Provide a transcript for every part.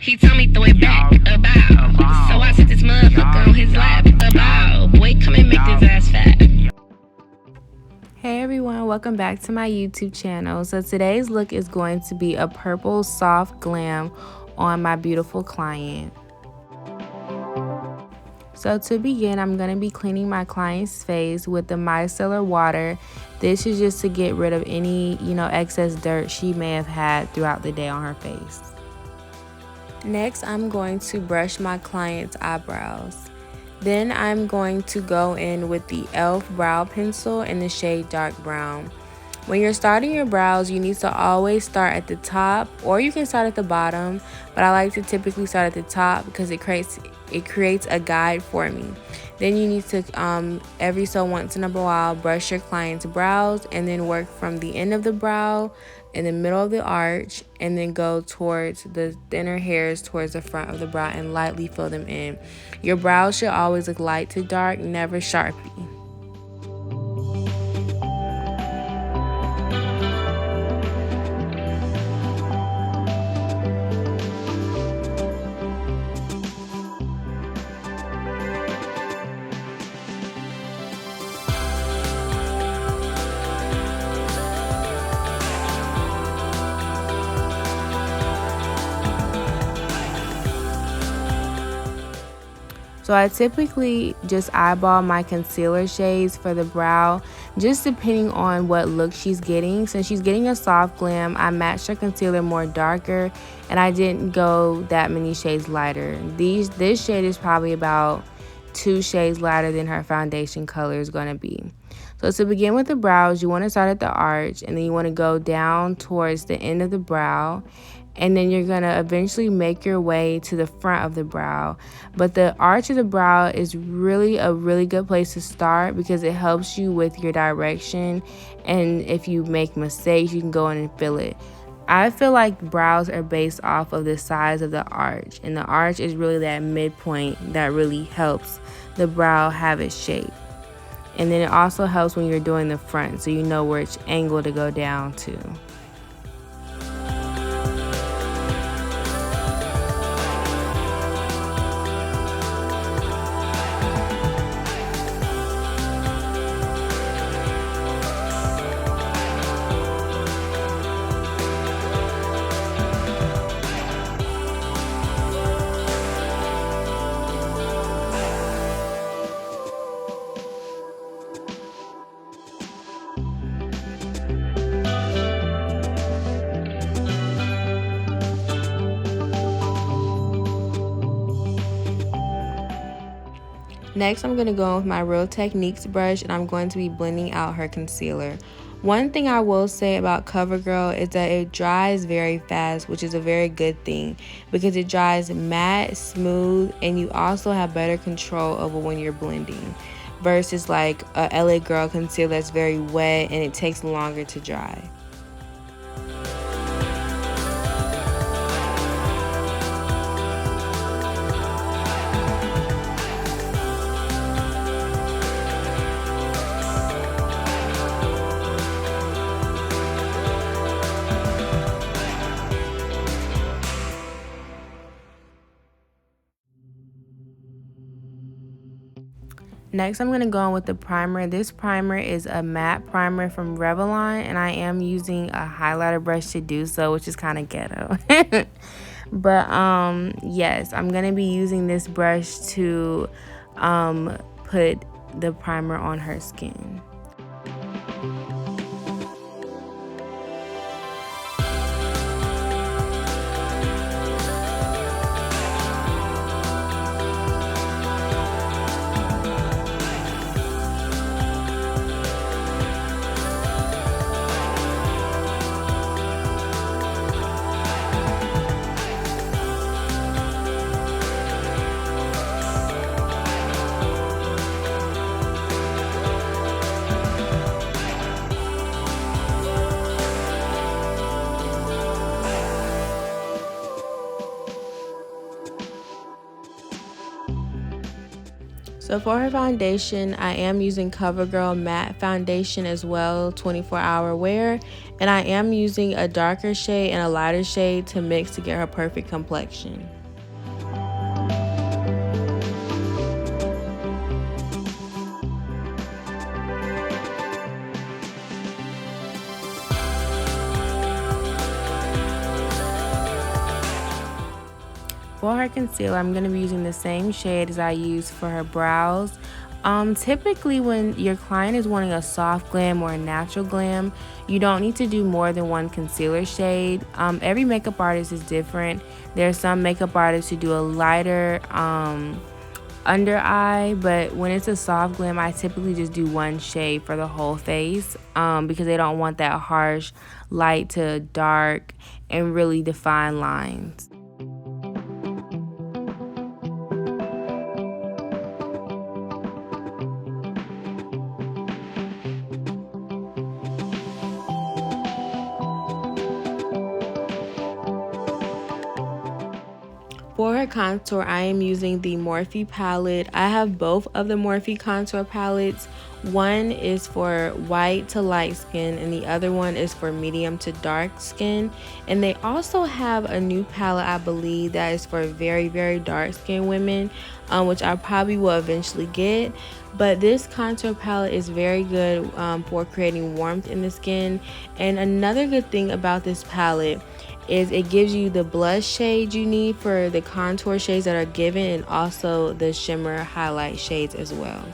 He told me throw it back, about. So I sit this motherfucker on his lap, about. Boy, come and make this ass fat. Hey everyone, welcome back to my YouTube channel. So today's look is going to be a purple soft glam on my beautiful client. So to begin, I'm going to be cleaning my client's face with the micellar water. This is just to get rid of any, excess dirt she may have had throughout the day on her face. Next, I'm going to brush my client's eyebrows. Then I'm going to go in with the e.l.f. brow pencil in the shade dark brown. When you're starting your brows, you need to always start at the top, or you can start at the bottom, but I like to typically start at the top because it creates a guide for me. Then you need to every so once in a while brush your client's brows and then work from the end of the brow in the middle of the arch and then go towards the thinner hairs towards the front of the brow and lightly fill them in. Your brows should always look light to dark, never Sharpie. So I typically just eyeball my concealer shades for the brow, just depending on what look she's getting. Since she's getting a soft glam, I matched her concealer more darker, and I didn't go that many shades lighter. This shade is probably about 2 shades lighter than her foundation color is going to be. So to begin with the brows, you want to start at the arch, and then you want to go down towards the end of the brow. And then you're going to eventually make your way to the front of the brow. But the arch of the brow is really a really good place to start because it helps you with your direction. And if you make mistakes, you can go in and fill it. I feel like brows are based off of the size of the arch. And the arch is really that midpoint that really helps the brow have its shape. And then it also helps when you're doing the front so you know which angle to go down to. Next, I'm going to go with my Real Techniques brush, and I'm going to be blending out her concealer. One thing I will say about CoverGirl is that it dries very fast, which is a very good thing because it dries matte, smooth, and you also have better control over when you're blending versus like a LA Girl concealer that's very wet and it takes longer to dry. Next, I'm going to go in with the primer. This primer is a matte primer from Revlon, and I am using a highlighter brush to do so, which is kind of ghetto. But yes, I'm going to be using this brush to put the primer on her skin. So for her foundation, I am using CoverGirl Matte Foundation as well, 24-hour wear. And I am using a darker shade and a lighter shade to mix to get her perfect complexion. For her concealer, I'm going to be using the same shade as I used for her brows. Typically when your client is wanting a soft glam or a natural glam, you don't need to do more than one concealer shade. Every makeup artist is different. There are some makeup artists who do a lighter under eye, but when it's a soft glam, I typically just do one shade for the whole face because they don't want that harsh light to dark and really defined lines. For her contour, I am using the Morphe palette. I have both of the Morphe contour palettes. One is for white to light skin and the other one is for medium to dark skin. And they also have a new palette, I believe, that is for very, very dark skin women, which I probably will eventually get. But this contour palette is very good for creating warmth in the skin. And another good thing about this palette is it gives you the blush shade you need for the contour shades that are given, and also the shimmer highlight shades as well.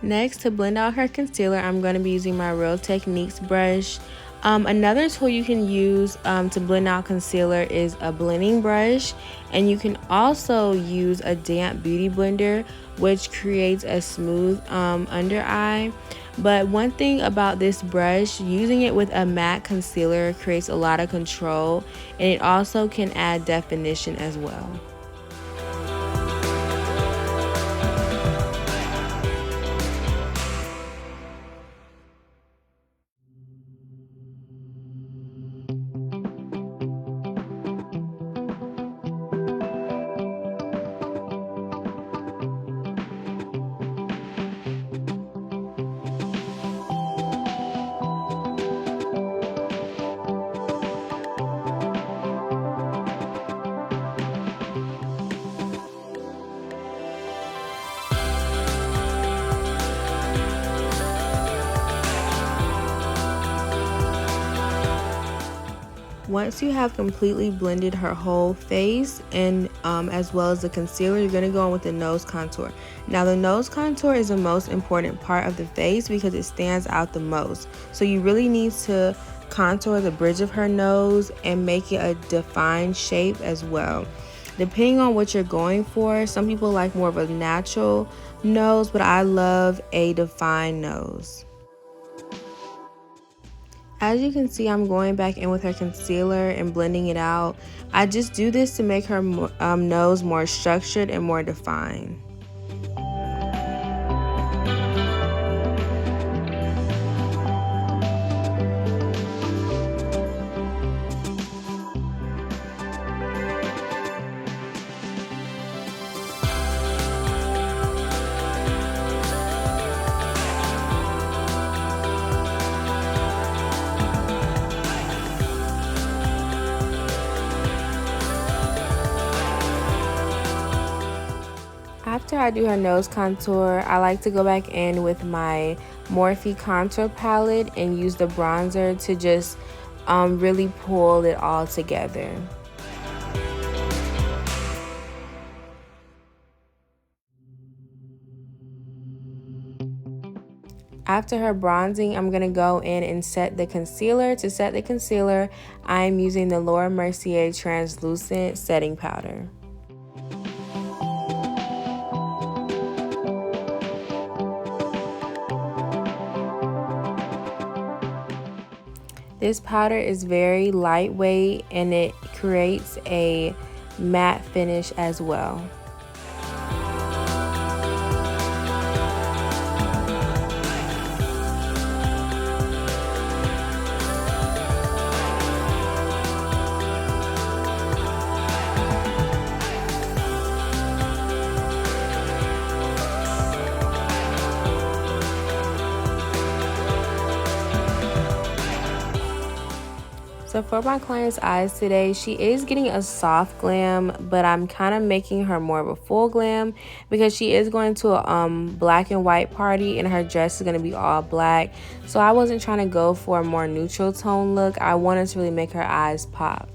Next, to blend out her concealer, I'm going to be using my Real Techniques brush. Another tool you can use to blend out concealer is a blending brush, and you can also use a damp beauty blender, which creates a smooth under eye. But one thing about this brush, using it with a matte concealer creates a lot of control, and it also can add definition as well. Once you have completely blended her whole face and as well as the concealer, you're going to go on with the nose contour. Now the nose contour is the most important part of the face because it stands out the most. So you really need to contour the bridge of her nose and make it a defined shape as well. Depending on what you're going for, some people like more of a natural nose, but I love a defined nose. As you can see, I'm going back in with her concealer and blending it out. I just do this to make her nose more structured and more defined. After I do her nose contour, I like to go back in with my Morphe contour palette and use the bronzer to just really pull it all together. After her bronzing, I'm going to go in and set the concealer. To set the concealer, I'm using the Laura Mercier Translucent Setting Powder. This powder is very lightweight and it creates a matte finish as well. So for my client's eyes today, she is getting a soft glam, but I'm kind of making her more of a full glam because she is going to a black and white party and her dress is going to be all black. So I wasn't trying to go for a more neutral tone look. I wanted to really make her eyes pop.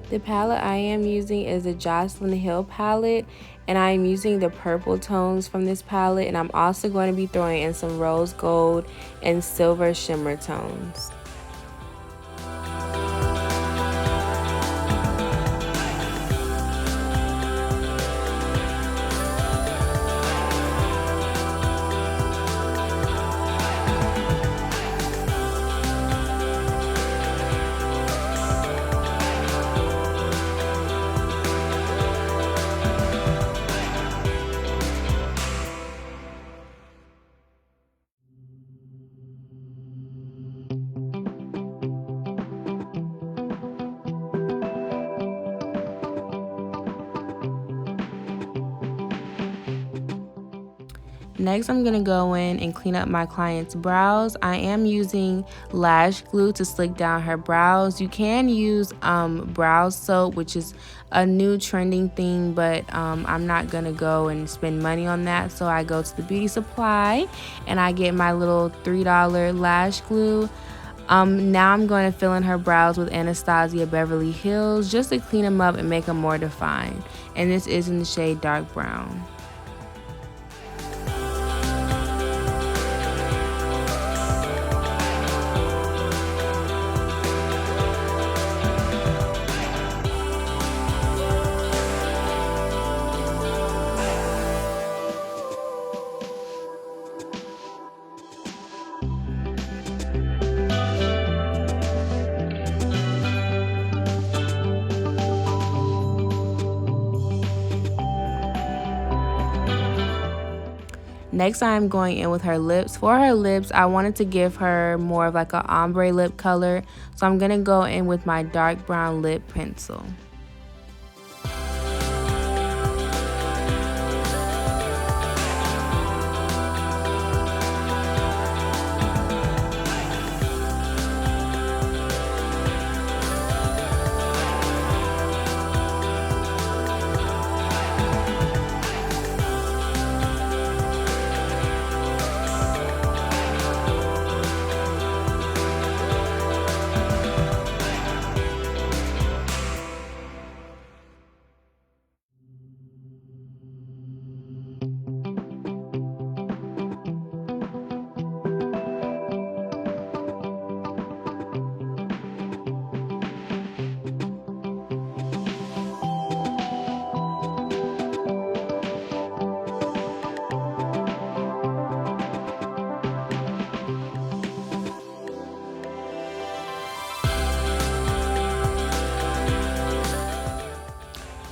The palette I am using is the Jocelyn Hill palette, and I am using the purple tones from this palette, and I'm also going to be throwing in some rose gold and silver shimmer tones. Next, I'm going to go in and clean up my client's brows. I am using lash glue to slick down her brows. You can use brow soap, which is a new trending thing, but I'm not going to go and spend money on that. So I go to the beauty supply and I get my little $3 lash glue. Now I'm going to fill in her brows with Anastasia Beverly Hills just to clean them up and make them more defined. And this is in the shade dark brown. Next, I'm going in with her lips. For her lips, I wanted to give her more of like an ombre lip color, so I'm going to go in with my dark brown lip pencil.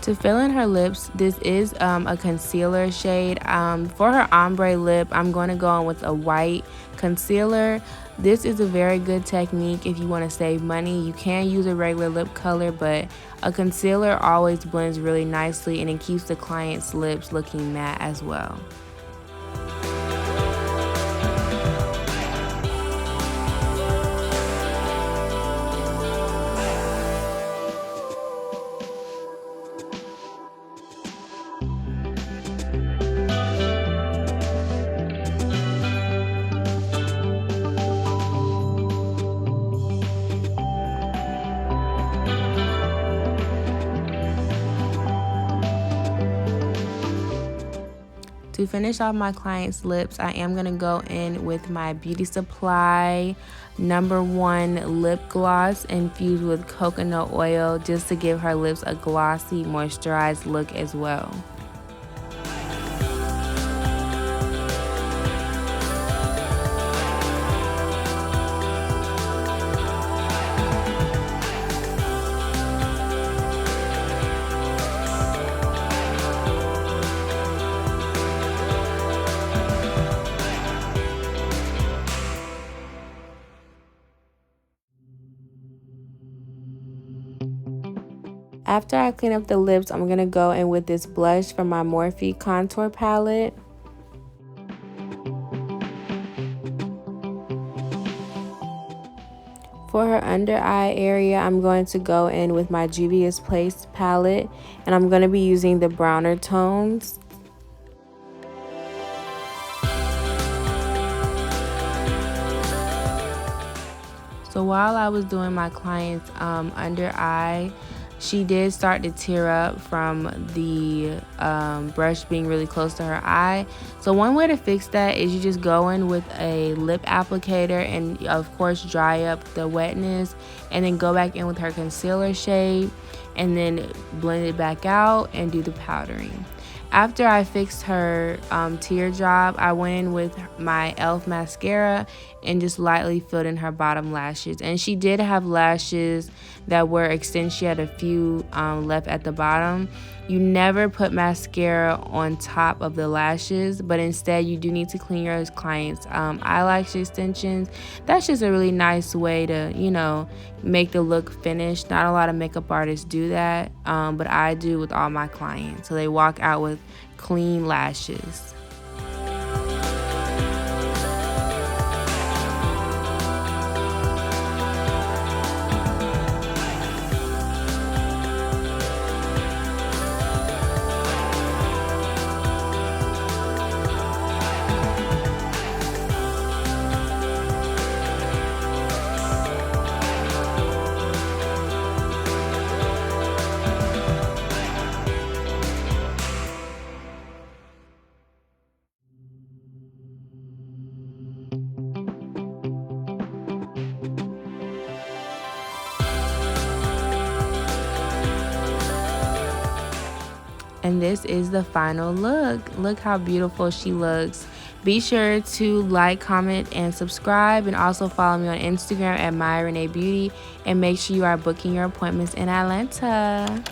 To fill in her lips, this is a concealer shade. For her ombre lip, I'm going to go in with a white concealer. This is a very good technique if you want to save money. You can use a regular lip color, but a concealer always blends really nicely and it keeps the client's lips looking matte as well. To finish off my client's lips, I am going to go in with my Beauty Supply #1 lip gloss infused with coconut oil just to give her lips a glossy, moisturized look as well. After I clean up the lips, I'm going to go in with this blush from my Morphe contour palette. For her under eye area, I'm going to go in with my Juvia's Place palette, and I'm going to be using the browner tones. So while I was doing my client's under eye, she did start to tear up from the brush being really close to her eye. So one way to fix that is you just go in with a lip applicator and of course dry up the wetness, and then go back in with her concealer shade and then blend it back out and do the powdering. After I fixed her teardrop, I went in with my e.l.f. mascara and just lightly filled in her bottom lashes. And she did have lashes that were extended. She had a few left at the bottom. You never put mascara on top of the lashes, but instead you do need to clean your client's eyelash extensions. That's just a really nice way to, you know, make the look finished. Not a lot of makeup artists do that, but I do with all my clients. So they walk out with clean lashes. And this is the final look. Look how beautiful she looks. Be sure to like, comment, and subscribe, and also follow me on Instagram at Mayareneebeauty, and make sure you are booking your appointments in Atlanta.